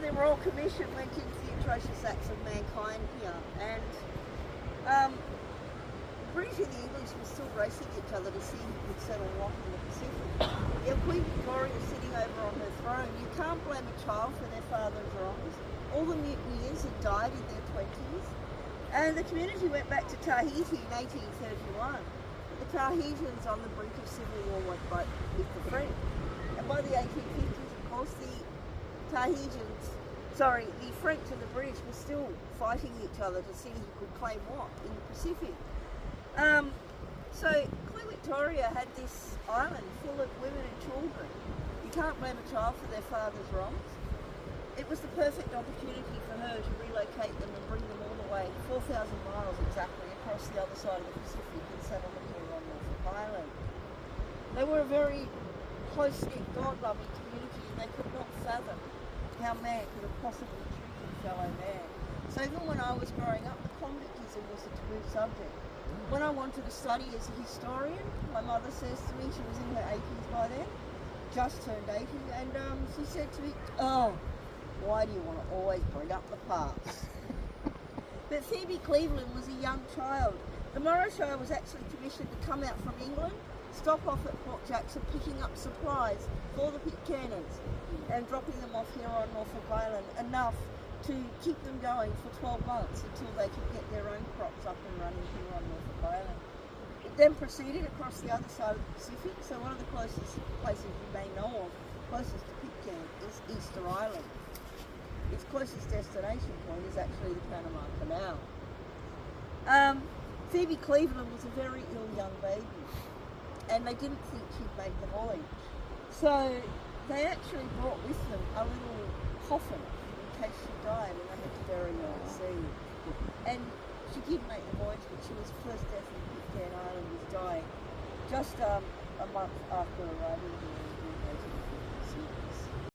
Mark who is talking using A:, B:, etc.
A: the Royal Commission went into the atrocious acts of mankind here, and the British and the English were still racing each other to see who could settle what in the Pacific. You have Queen Victoria sitting over on her throne. You can't blame a child for their father's wrongs. All the mutineers had died in their 20s, and the community went back to Tahiti in 1831. But the Tahitians on the brink of civil war went back with the French. And by the 1850s, of course, the French and the British were still fighting each other to see who could claim what in the Pacific. So Queen Victoria had this island full of women and children. You can't blame a child for their father's wrongs. It was the perfect opportunity for her to relocate them and bring them all the way 4,000 miles exactly across the other side of the Pacific and settle them here on Norfolk Island. They were a very close-knit, God-loving community, and they could not fathom how man could have possibly treated fellow man. So even when I was growing up, the convictism was a taboo subject. When I wanted to study as a historian, my mother says to me, she was in her 80s by then, just turned 80, and she said to me, "Oh, why do you want to always bring up the past?" But Phoebe Cleveland was a young child. The Morrow Show was actually commissioned to come out from England, stop off at Port Jackson, picking up supplies for the Pitcairners and dropping them off here on Norfolk Island, enough to keep them going for 12 months until they could get their own crops up and running here on Norfolk Island. It then proceeded across the other side of the Pacific, so one of the closest places you may know of, closest to Pitcairn, is Easter Island. Its closest destination point is actually the Panama Canal. Phoebe Cleveland was a very ill young baby, and they didn't think she'd make the voyage. So they actually brought with them a little coffin in case she died, and they had to bury her at sea. And she did make the voyage, but she was first death in Pitcairn Island, was dying just a month after arriving here.